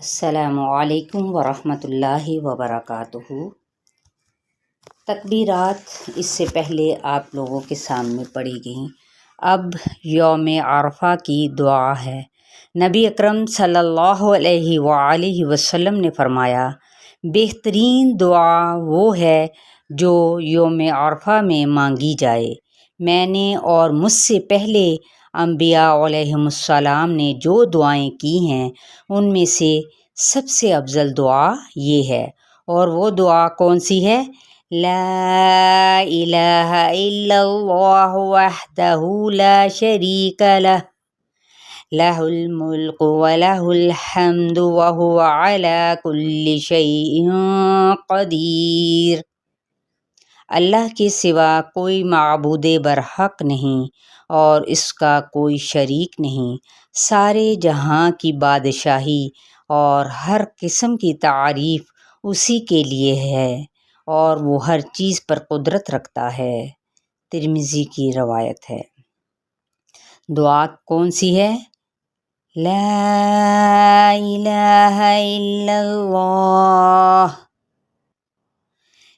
السلام علیکم ورحمۃ اللہ وبرکاتہ۔ تکبیرات اس سے پہلے آپ لوگوں کے سامنے پڑھی گئیں۔ اب یوم عرفہ کی دعا ہے۔ نبی اکرم صلی اللہ علیہ وآلہ وسلم نے فرمایا، بہترین دعا وہ ہے جو یوم عرفہ میں مانگی جائے۔ میں نے اور مجھ سے پہلے انبیاء علیہم السلام نے جو دعائیں کی ہیں ان میں سے سب سے افضل دعا یہ ہے، اور وہ دعا کون سی ہے؟ لا الہ الا اللہ وحدہ لا شریک لہ لہ الملک ولہ الحمد وہو علی کل شیء قدیر۔ اللہ کے سوا کوئی معبود برحق نہیں اور اس کا کوئی شریک نہیں۔ سارے جہاں کی بادشاہی اور ہر قسم کی تعریف اسی کے لیے ہے، اور وہ ہر چیز پر قدرت رکھتا ہے۔ ترمذی کی روایت ہے۔ دعا کون سی ہے؟ لا الہ الا اللہ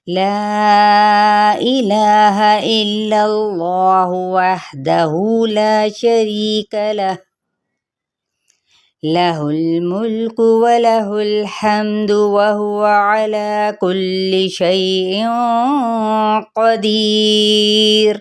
لا الہ الا اللہ وحدہ لا شریک لہ لہ الملک ولہ الحمد وہو علی کل شیء قدیر۔